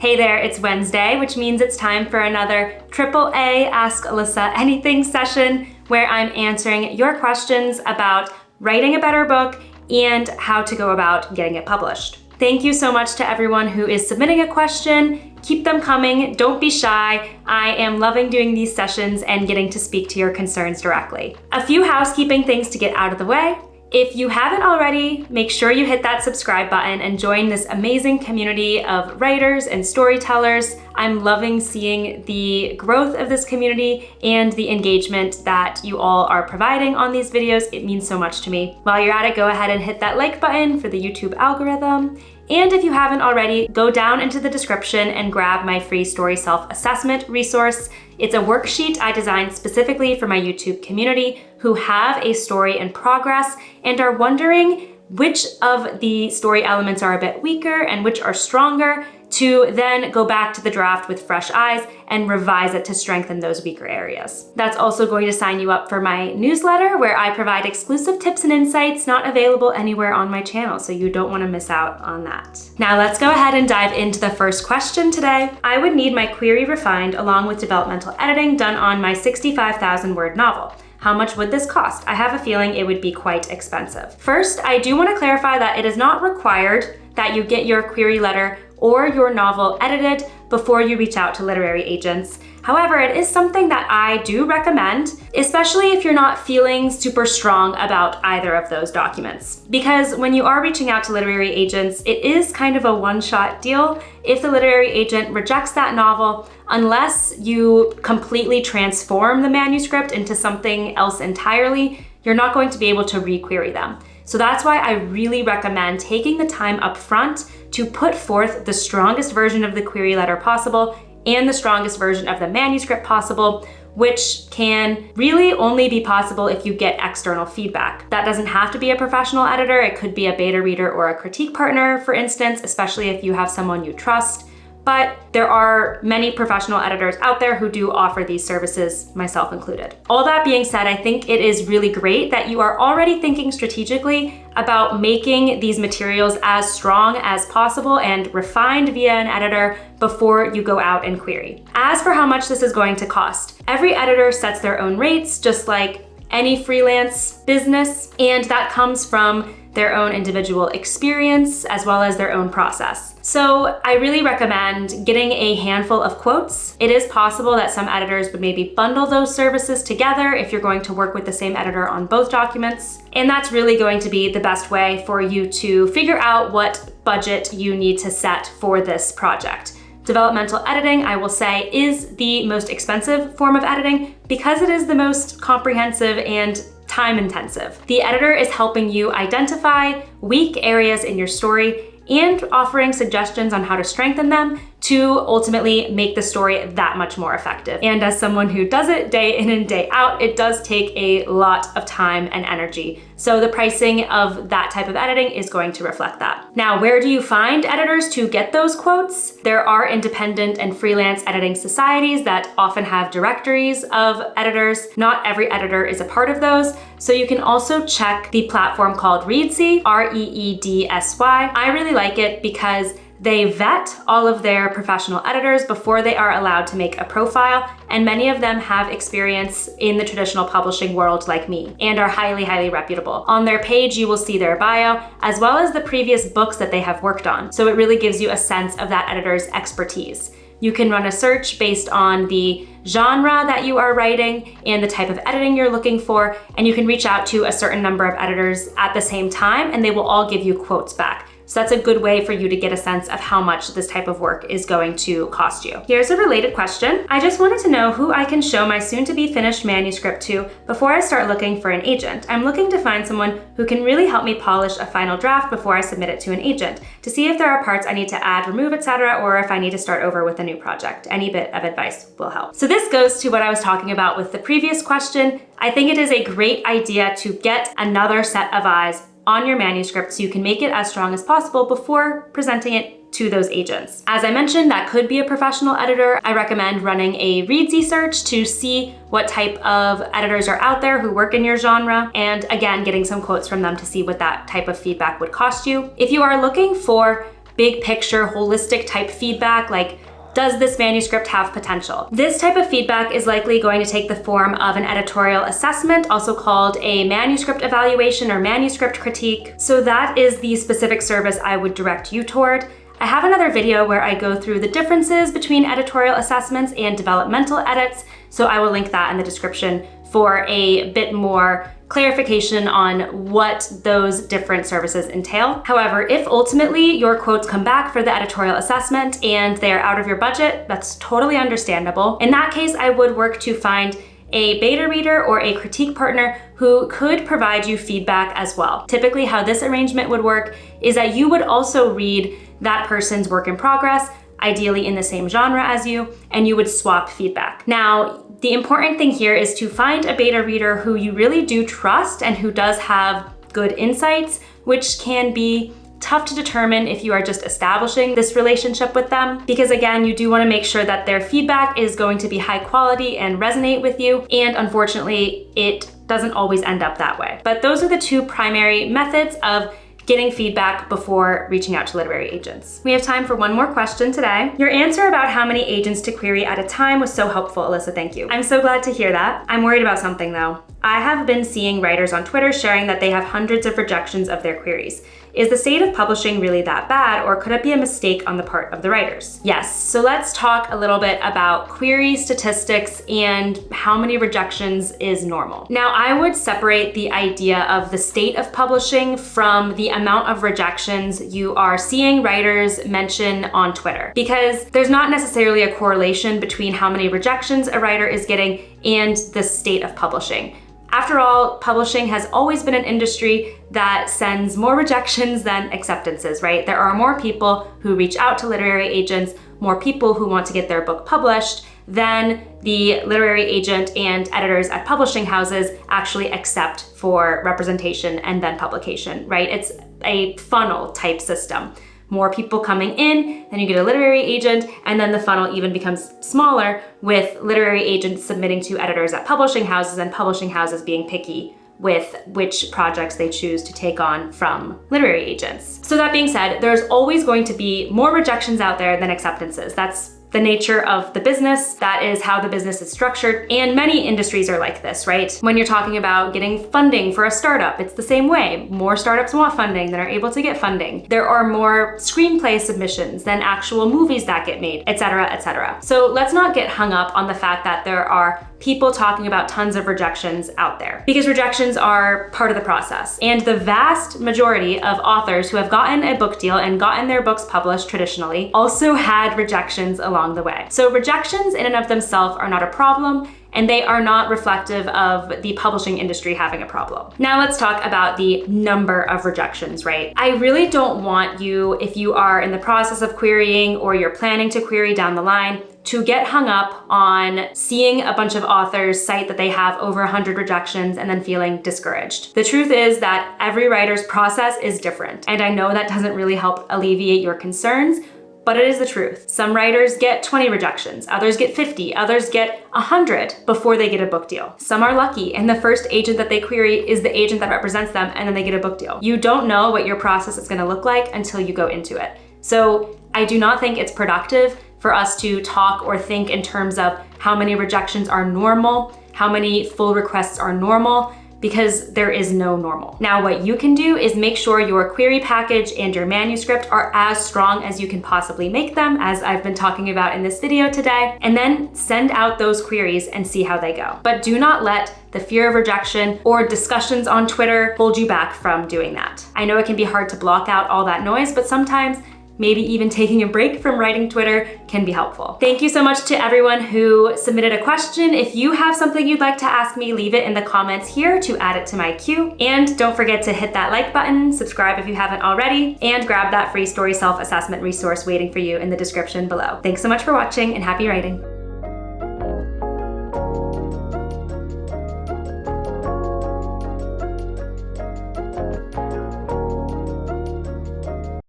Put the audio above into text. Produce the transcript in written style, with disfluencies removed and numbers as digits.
Hey there, it's Wednesday, which means it's time for another AAA Ask Alyssa Anything session where I'm answering your questions about writing a better book and how to go about getting it published. Thank you so much to everyone who is submitting a question. Keep them coming, don't be shy. I am loving doing these sessions and getting to speak to your concerns directly. A few housekeeping things to get out of the way. If you haven't already, make sure you hit that subscribe button and join this amazing community of writers and storytellers. I'm loving seeing the growth of this community and the engagement that you all are providing on these videos. It means so much to me. While you're at it, go ahead and hit that like button for the YouTube algorithm. And if you haven't already, go down into the description and grab my free story self-assessment resource. It's a worksheet I designed specifically for my YouTube community who have a story in progress and are wondering which of the story elements are a bit weaker and which are stronger, to then go back to the draft with fresh eyes and revise it to strengthen those weaker areas. That's also going to sign you up for my newsletter where I provide exclusive tips and insights not available anywhere on my channel, so you don't want to miss out on that. Now let's go ahead and dive into the first question today. I would need my query refined along with developmental editing done on my 65,000 word novel. How much would this cost? I have a feeling it would be quite expensive. First, I do want to clarify that it is not required that you get your query letter or your novel edited before you reach out to literary agents. However, it is something that I do recommend, especially if you're not feeling super strong about either of those documents. Because when you are reaching out to literary agents, it is kind of a one-shot deal. If the literary agent rejects that novel, unless you completely transform the manuscript into something else entirely, you're not going to be able to re-query them. So that's why I really recommend taking the time up front to put forth the strongest version of the query letter possible and the strongest version of the manuscript possible, which can really only be possible if you get external feedback. That doesn't have to be a professional editor. It could be a beta reader or a critique partner, for instance, especially if you have someone you trust. But there are many professional editors out there who do offer these services, myself included. All that being said, I think it is really great that you are already thinking strategically about making these materials as strong as possible and refined via an editor before you go out and query. As for how much this is going to cost, every editor sets their own rates, just like any freelance business, and that comes from their own individual experience as well as their own process. So I really recommend getting a handful of quotes. It is possible that some editors would maybe bundle those services together if you're going to work with the same editor on both documents. And that's really going to be the best way for you to figure out what budget you need to set for this project. Developmental editing, I will say, is the most expensive form of editing because it is the most comprehensive and time intensive. The editor is helping you identify weak areas in your story and offering suggestions on how to strengthen them to ultimately make the story that much more effective. And as someone who does it day in and day out, it does take a lot of time and energy. So the pricing of that type of editing is going to reflect that. Now, where do you find editors to get those quotes? There are independent and freelance editing societies that often have directories of editors. Not every editor is a part of those. So you can also check the platform called Reedsy, R-E-E-D-S-Y. I really like it because they vet all of their professional editors before they are allowed to make a profile, and many of them have experience in the traditional publishing world like me and are highly, highly reputable. On their page, you will see their bio as well as the previous books that they have worked on. So it really gives you a sense of that editor's expertise. You can run a search based on the genre that you are writing and the type of editing you're looking for, and you can reach out to a certain number of editors at the same time and they will all give you quotes back. So that's a good way for you to get a sense of how much this type of work is going to cost you. Here's a related question. I just wanted to know who I can show my soon-to-be finished manuscript to before I start looking for an agent. I'm looking to find someone who can really help me polish a final draft before I submit it to an agent, to see if there are parts I need to add, remove, etc., or if I need to start over with a new project. Any bit of advice will help. So this goes to what I was talking about with the previous question. I think it is a great idea to get another set of eyes on your manuscript so you can make it as strong as possible before presenting it to those agents. As I mentioned, that could be a professional editor. I recommend running a Reedsy search to see what type of editors are out there who work in your genre, and again, getting some quotes from them to see what that type of feedback would cost you. If you are looking for big picture, holistic type feedback, like, does this manuscript have potential? This type of feedback is likely going to take the form of an editorial assessment, also called a manuscript evaluation or manuscript critique. So that is the specific service I would direct you toward. I have another video where I go through the differences between editorial assessments and developmental edits, so I will link that in the description for a bit more clarification on what those different services entail. However, if ultimately your quotes come back for the editorial assessment and they're out of your budget, that's totally understandable. In that case, I would work to find a beta reader or a critique partner who could provide you feedback as well. Typically, how this arrangement would work is that you would also read that person's work in progress, ideally in the same genre as you, and you would swap feedback. Now, the important thing here is to find a beta reader who you really do trust and who does have good insights, which can be tough to determine if you are just establishing this relationship with them, because again, you do want to make sure that their feedback is going to be high quality and resonate with you, and unfortunately, it doesn't always end up that way. But those are the two primary methods of getting feedback before reaching out to literary agents. We have time for one more question today. Your answer about how many agents to query at a time was so helpful, Alyssa, thank you. I'm so glad to hear that. I'm worried about something though. I have been seeing writers on Twitter sharing that they have hundreds of rejections of their queries. Is the state of publishing really that bad, or could it be a mistake on the part of the writers? Yes, so let's talk a little bit about query statistics and how many rejections is normal. Now, I would separate the idea of the state of publishing from the amount of rejections you are seeing writers mention on Twitter, because there's not necessarily a correlation between how many rejections a writer is getting and the state of publishing. After all, publishing has always been an industry that sends more rejections than acceptances, right? There are more people who reach out to literary agents, more people who want to get their book published than the literary agent and editors at publishing houses actually accept for representation and then publication, right? It's a funnel type system. More people coming in, then you get a literary agent, and then the funnel even becomes smaller with literary agents submitting to editors at publishing houses and publishing houses being picky with which projects they choose to take on from literary agents. So that being said, there's always going to be more rejections out there than acceptances. That's the nature of the business. That is how the business is structured. And many industries are like this, right? When you're talking about getting funding for a startup, it's the same way. More startups want funding than are able to get funding. There are more screenplay submissions than actual movies that get made, etc., etc. So let's not get hung up on the fact that there are people talking about tons of rejections out there, because rejections are part of the process. And the vast majority of authors who have gotten a book deal and gotten their books published traditionally also had rejections along the way. So rejections in and of themselves are not a problem, and they are not reflective of the publishing industry having a problem. Now let's talk about the number of rejections, right? I really don't want you, if you are in the process of querying or you're planning to query down the line, to get hung up on seeing a bunch of authors cite that they have over 100 rejections and then feeling discouraged. The truth is that every writer's process is different, and I know that doesn't really help alleviate your concerns, but it is the truth. Some writers get 20 rejections, others get 50, others get 100 before they get a book deal. Some are lucky and the first agent that they query is the agent that represents them, and then they get a book deal. You don't know what your process is gonna look like until you go into it. So I do not think it's productive for us to talk or think in terms of how many rejections are normal, how many full requests are normal, because there is no normal. Now, what you can do is make sure your query package and your manuscript are as strong as you can possibly make them, as I've been talking about in this video today, and then send out those queries and see how they go. But do not let the fear of rejection or discussions on Twitter hold you back from doing that. I know it can be hard to block out all that noise, but sometimes maybe even taking a break from writing Twitter can be helpful. Thank you so much to everyone who submitted a question. If you have something you'd like to ask me, leave it in the comments here to add it to my queue. And don't forget to hit that like button, subscribe if you haven't already, and grab that free story self-assessment resource waiting for you in the description below. Thanks so much for watching, and happy writing.